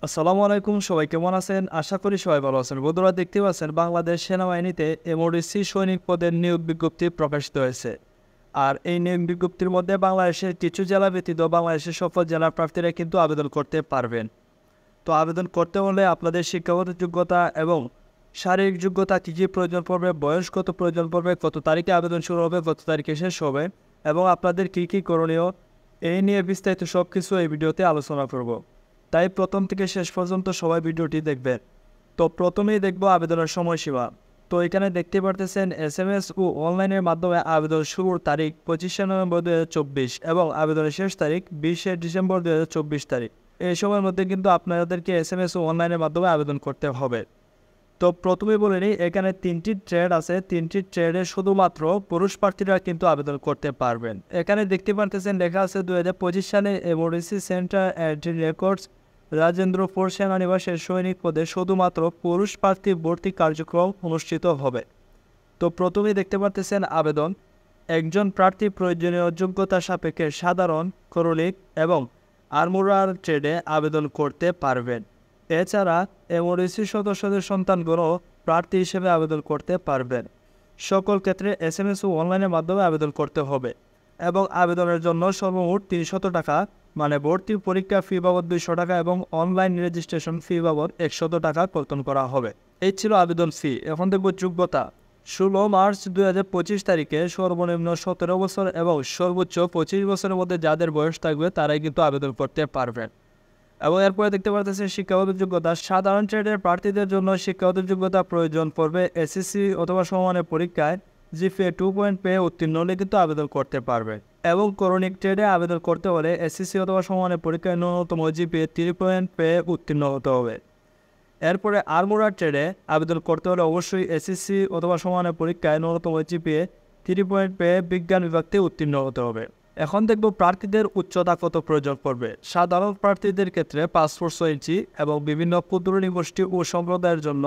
আসসালামু আলাইকুম, সবাই কেমন আছেন? আশা করি সবাই ভালো আছেন। বন্ধুরা, দেখতে পাচ্ছেন বাংলাদেশ সেনাবাহিনীতে এমওডিসি সৈনিক পদের নিয়োগ বিজ্ঞপ্তি প্রকাশিত হয়েছে। আর এই নিয়োগ বিজ্ঞপ্তির মধ্যে বাংলাদেশের কিছু জেলা ব্যতীত বাংলাদেশের সকল জেলার প্রার্থীরা কিন্তু আবেদন করতে পারবেন। তো আবেদন করতে হলে আপনাদের শিক্ষাগত যোগ্যতা এবং শারীরিক যোগ্যতা কী কী প্রয়োজন পড়বে, বয়স কত প্রয়োজন পড়বে, কত তারিখে আবেদন শুরু হবে, কত তারিখে শেষ হবে এবং আপনাদের কী কী করণীয়, এই নিয়ে বিস্তারিত সব কিছু এই ভিডিওতে আলোচনা করব। তাই প্রথম থেকে শেষ পর্যন্ত সবাই ভিডিওটি দেখবেন। তো প্রথমেই দেখব আবেদনের সময়সীমা। তো এখানে দেখতে পারতেছেন SMS ও অনলাইনের মাধ্যমে আবেদন শুরুর তারিখ 25শে নভেম্বর 2024 এবং আবেদনের শেষ তারিখ 20শে ডিসেম্বর 2024 তারিখ। এই সময়ের মধ্যে কিন্তু আপনাদেরকে SMS ও অনলাইনের মাধ্যমে আবেদন করতে হবে। তো প্রথমেই বলে নিই, এখানে 3টি ট্রেড আছে। 3টি ট্রেডে শুধুমাত্র পুরুষ প্রার্থীরা কিন্তু আবেদন করতে পারবেন। এখানে দেখতে পারতেছেন লেখা আছে 2025 সালে MODC centre and records Rajendrapur সেনানিবাসের সৈনিক পদে শুধুমাত্র পুরুষ প্রার্থী ভর্তি কার্যক্রম অনুষ্ঠিত হবে। তো প্রথমেই দেখতে পারতেছেন আবেদন। একজন প্রার্থী প্রয়োজনীয় যোগ্যতা সাপেক্ষে সাধারণ, করণিক এবং আর্মুরার ট্রেডে আবেদন করতে পারবেন। এছাড়া এমওডিসি সদস্যদের সন্তানগণ প্রার্থী হিসেবে আবেদন করতে পারবেন। সকল ক্ষেত্রে SMS ও অনলাইনের মাধ্যমে আবেদন করতে হবে এবং আবেদনের জন্য সর্বমোট 300 টাকা, মানে ভর্তি পরীক্ষা ফি বাবদ 200 টাকা এবং অনলাইন রেজিস্ট্রেশন ফি বাবদ 100 টাকা কর্তন করা হবে। এই ছিল আবেদন ফি। এখন দেখব যোগ্যতা। 16 মার্চ 2025 তারিখে সর্বনিম্ন 17 বছর এবং সর্বোচ্চ 25 বছরের মধ্যে যাদের বয়স থাকবে তারাই কিন্তু আবেদন করতে পারবেন। এবং এরপরে দেখতে পাচ্ছেন শিক্ষাগত যোগ্যতা। সাধারণ ট্রেডের প্রার্থীদের জন্য শিক্ষাগত যোগ্যতা প্রয়োজন পড়বে SSC অথবা সমমানের পরীক্ষায় GPA 2 পয়েন্ট পেয়ে উত্তীর্ণ হলে কিন্তু আবেদন করতে পারবে। এবং করণিক ট্রেডে আবেদন করতে হলে SSC অথবা সমমানের পরীক্ষায় ন্যূনতম GPA 3 পয়েন্ট পেয়ে উত্তীর্ণ হতে হবে। এরপরে আর্মুরার ট্রেডে আবেদন করতে হলে অবশ্যই SSC অথবা সমমানের পরীক্ষায় ন্যূনতম GPA 3 পয়েন্ট পেয়ে বিজ্ঞান বিভাগতে উত্তীর্ণ হতে হবে। এখন দেখব প্রার্থীদের উচ্চতা কত প্রয়োজন পড়বে। সাধারণ প্রার্থীদের ক্ষেত্রে 5 ফুট 6 ইঞ্চি এবং বিভিন্ন ক্ষুদ্র নিগোষ্ঠী ও সম্প্রদায়ের জন্য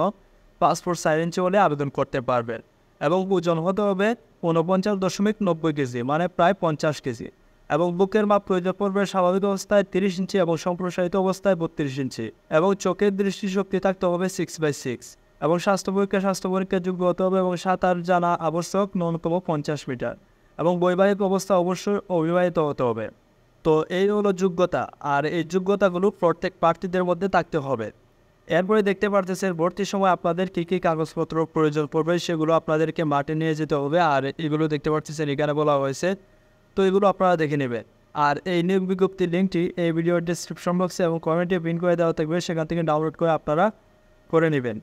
5 ফুট 4 ইঞ্চি হলে আবেদন করতে পারবেন এবং ওজন হতে হবে 49.90 কেজি, মানে প্রায় 50 কেজি। এবং বুকের মাপ প্রয়োজন পড়বে স্বাভাবিক অবস্থায় 30 ইঞ্চি এবং সম্প্রসারিত অবস্থায় 32 ইঞ্চি এবং চোখের দৃষ্টিশক্তি থাকতে হবে 6/6 এবং স্বাস্থ্য পরীক্ষায় যোগ্য হতে হবে এবং সাঁতার জানা আবশ্যক, ন্যূনতম 50 মিটার এবং বৈবাহিক অবস্থা অবশ্যই অবিবাহিত হতে হবে। তো এই হলো যোগ্যতা, আর এই যোগ্যতাগুলো প্রত্যেক প্রার্থীদের মধ্যে থাকতে হবে। এরপরে দেখতে পারতেছেন ভর্তির সময় আপনাদের কী কী কাগজপত্র প্রয়োজন পড়বে সেগুলো আপনাদেরকে মাঠে নিয়ে যেতে হবে। আর এগুলো দেখতে পারতেছেন এখানে বলা হয়েছে, তো এগুলো আপনারা দেখে নেবেন। আর এই নিয়োগ বিজ্ঞপ্তির লিঙ্কটি এই ভিডিওর ডিসক্রিপশন বক্সে এবং কমেন্টে পিন করে দেওয়া থাকবে, সেখান থেকে ডাউনলোড করে আপনারা করে নেবেন।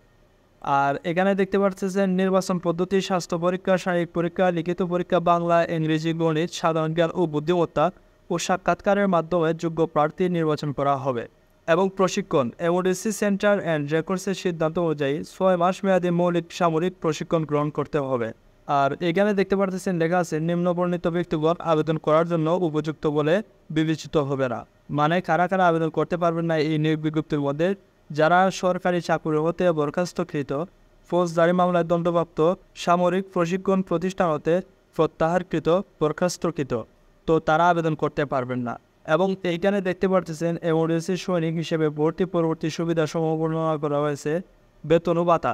আর এখানে দেখতে পাচ্ছেন নির্বাচন পদ্ধতি: স্বাস্থ্য পরীক্ষা, শারীরিক পরীক্ষা, লিখিত পরীক্ষা, বাংলা, ইংরেজি, গণিত, সাধারণ জ্ঞান ও বুদ্ধিমত্তা ও সাক্ষাৎকারের মাধ্যমে যোগ্য প্রার্থী নির্বাচন করা হবে। এবং প্রশিক্ষণ: এমওডিসি সেন্টার অ্যান্ড রেকর্ডসের সিদ্ধান্ত অনুযায়ী 6 মাস মেয়াদী মৌলিক সামরিক প্রশিক্ষণ গ্রহণ করতে হবে। আর এখানে দেখতে পাচ্ছেন লেখা আছে নিম্নবর্ণিত ব্যক্তিগণ আবেদন করার জন্য উপযুক্ত বলে বিবেচিত হবে না। মানে কারা কারা আবেদন করতে পারবেন না এই নিয়োগ বিজ্ঞপ্তির মধ্যে: যারা সরকারি চাকরি হতে বরখাস্তকৃত, ফৌজদারি মামলায় দণ্ডপ্রাপ্ত, সামরিক প্রশিক্ষণ প্রতিষ্ঠান হতে প্রত্যাহারকৃত, বরখাস্তকৃত, তো তারা আবেদন করতে পারবেন না। এবং এইখানে দেখতে পাচ্ছেন এমওডিসি সৈনিক হিসেবে ভর্তি পরবর্তী সুবিধাসমূহ বর্ণনা করা হয়েছে। বেতন ও ভাতা: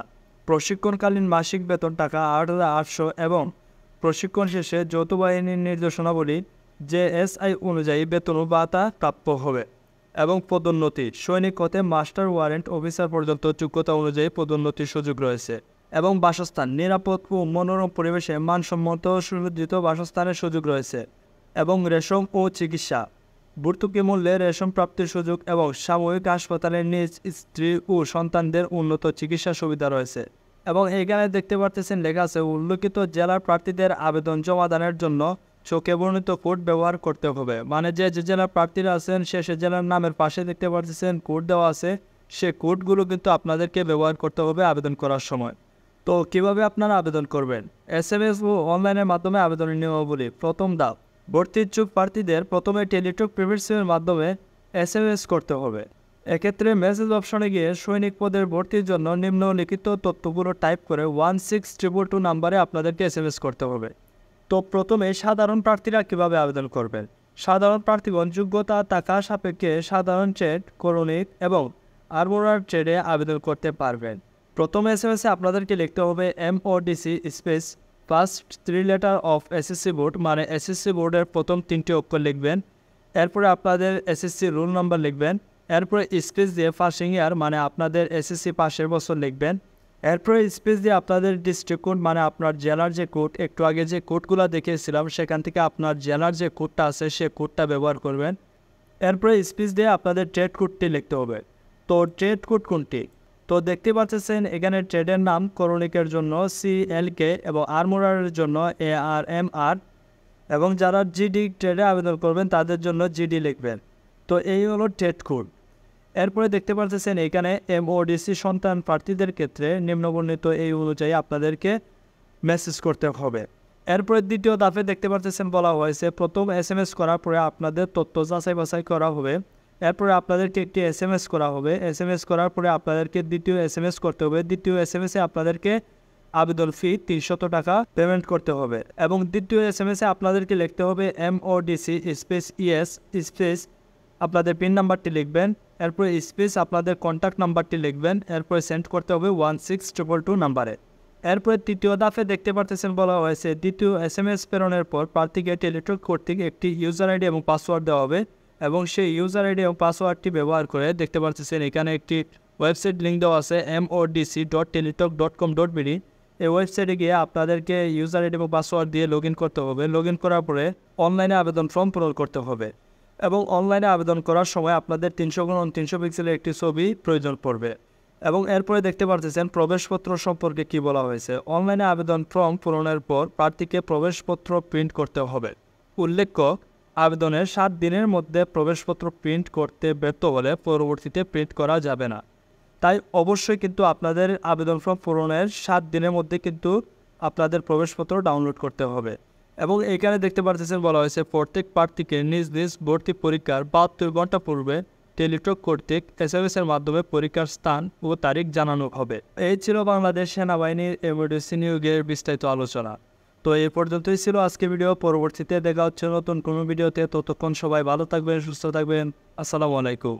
প্রশিক্ষণকালীন মাসিক বেতন টাকা 8,800 এবং প্রশিক্ষণ শেষে যৌথ বাহিনীর নির্দেশনাবলী JSI অনুযায়ী বেতন ও ভাতা প্রাপ্য হবে। এবং পদোন্নতি: সৈনিক হতে মাস্টার ওয়ারেন্ট অফিসার পর্যন্ত যোগ্যতা অনুযায়ী পদোন্নতির সুযোগ রয়েছে। এবং বাসস্থান: নিরাপদ ও মনোরম পরিবেশে মানসম্মত সুসজ্জিত বাসস্থানের সুযোগ রয়েছে। এবং রেশম ও চিকিৎসা: ভর্তুকি মূল্যে রেশম প্রাপ্তির সুযোগ এবং সাময়িক হাসপাতালে নিজ স্ত্রী ও সন্তানদের উন্নত চিকিৎসা সুবিধা রয়েছে। এবং এখানে দেখতে পারতেছেন লেখা আছে উল্লেখিত জেলার প্রার্থীদের আবেদন জমাদানের জন্য চোখে বর্ণিত কোড ব্যবহার করতে হবে। মানে যে যে জেলার প্রার্থীরা আছেন সে জেলার নামের পাশে দেখতে পারতেছেন কোড দেওয়া আছে, সে কোডগুলো কিন্তু আপনাদেরকে ব্যবহার করতে হবে আবেদন করার সময়। তো কিভাবে আপনারা আবেদন করবেন? SMS ও অনলাইনের মাধ্যমে আবেদনের নিয়মাবলী। প্রথম ধাপ: ভর্তি ইচ্ছুক প্রার্থীদের প্রথমে টেলিটক প্রিভিয়াসের মাধ্যমে SMS করতে হবে। এক্ষেত্রে মেসেজ অপশনে গিয়ে সৈনিক পদের ভর্তির জন্য নিম্নলিখিত তথ্যগুলো টাইপ করে 16222 নাম্বারে আপনাদেরকে SMS করতে হবে। তো প্রথমে সাধারণ প্রার্থীরা কিভাবে আবেদন করবেন? সাধারণ প্রার্থীগণ যোগ্যতা থাকা সাপেক্ষে সাধারণ ট্রেড, করণিক এবং আরমোরার ট্রেডে আবেদন করতে পারবেন। প্রথম এসএমএসে আপনাদেরকে লিখতে হবে MODC space first 3 letter of SSC board, মানে এসএসসি বোর্ডের প্রথম 3টি অক্ষর লিখবেন। এরপরে আপনাদের এসএসসি রোল নাম্বার লিখবেন। এরপরে স্পেস দিয়ে পাসিং ইয়ার, মানে আপনাদের এসএসসি পাশের বছর লিখবেন। এরপরে স্পেস দিয়ে আপনাদের ডিস্ট্রিক্ট কোড, মানে আপনার জেলার যে কোড, একটু আগে যে কোডগুলো দেখিয়েছিলাম সেখান থেকে আপনার জেলার যে কোডটা আছে সে কোডটা ব্যবহার করবেন। এরপরে স্পেস দিয়ে আপনাদের ট্রেড কোডটি লিখতে হবে। তো ট্রেড কোড কোনটি? তো দেখতে পাচ্ছেন এখানে ট্রেডের নাম করণিকের জন্য CLK এবং আরমোরারের জন্য ARMR, এবং যারা GD ট্রেডে আবেদন করবেন তাদের জন্য GD লিখবেন। তো এই হলো ট্রেড কোড। এরপরে দেখতে পাচ্ছেন এখানে MODC সন্তান প্রার্থীদের ক্ষেত্রে নিম্নবর্ণিত এই অনুযায়ী আপনাদেরকে মেসেজ করতে হবে। এরপরে দ্বিতীয় ধাপে দেখতে পাচ্ছেন বলা হয়েছে প্রথম SMS করার পরে আপনাদের তথ্য যাচাই বাছাই করা হবে। এরপরে আপনাদেরকে একটি SMS করা হবে। SMS করার পরে আপনাদেরকে দ্বিতীয় SMS করতে হবে। দ্বিতীয় SMS-এ আপনাদেরকে আবেদন ফি 300 টাকা পেমেন্ট করতে হবে, এবং দ্বিতীয় SMS-এ আপনাদেরকে লিখতে হবে MODC স্পেস ইয়েস স্পেস আপনাদের পিন নাম্বারটি লিখবেন। এরপরে স্পেস আপনাদের কন্ট্যাক্ট নাম্বারটি লিখবেন। এরপরে সেন্ড করতে হবে 16222 নাম্বারে। এরপরে তৃতীয় ধাপে দেখতে পাচ্ছেন বলা হয়েছে দ্বিতীয় SMS প্রেরণের পর প্রার্থীকে টেলিটক কর্তৃক একটি ইউজার আইডি এবং পাসওয়ার্ড দেওয়া হবে, এবং সেই ইউজার আইডি এবং পাসওয়ার্ডটি ব্যবহার করে দেখতে পাচ্ছেন এখানে একটি ওয়েবসাইট লিঙ্ক দেওয়া আছে modc.teletalk.com.bd। এই ওয়েবসাইটে গিয়ে আপনাদেরকে ইউজার আইডি এবং পাসওয়ার্ড দিয়ে লগ ইন করতে হবে। লগ ইন করার পরে অনলাইনে আবেদন ফর্ম পূরণ করতে হবে, এবং অনলাইনে আবেদন করার সময় আপনাদের 300x300 পিক্সেলের একটি ছবি প্রয়োজন পড়বে। এবং এরপরে দেখতে পাচ্ছেন প্রবেশপত্র সম্পর্কে কি বলা হয়েছে। অনলাইনে আবেদন ফর্ম পূরণের পর প্রার্থীকে প্রবেশপত্র প্রিন্ট করতে হবে। উল্লেখ্য, আবেদনের 7 দিনের মধ্যে প্রবেশপত্র প্রিন্ট করতে ব্যর্থ হলে পরবর্তীতে প্রিন্ট করা যাবে না। তাই অবশ্যই কিন্তু আপনাদের আবেদন ফর্ম পূরণের 7 দিনের মধ্যে কিন্তু আপনাদের প্রবেশপত্র ডাউনলোড করতে হবে। এবং এখানে দেখতে পাচ্ছেন বলা হয়েছে প্রত্যেক প্রার্থীকে নিজ নিজ ভর্তি পরীক্ষার 72 ঘন্টা পূর্বে টেলিটক কর্তৃক SMS-এর মাধ্যমে পরীক্ষার স্থান ও তারিখ জানানো হবে। এই ছিল বাংলাদেশ সেনাবাহিনীর MODC নিয়োগের বিস্তারিত আলোচনা। তো এই পর্যন্তই ছিল আজকে ভিডিও। পরবর্তীতে দেখা হচ্ছে নতুন কোনো ভিডিওতে। ততক্ষণ সবাই ভালো থাকবেন, সুস্থ থাকবেন। আসসালামু আলাইকুম।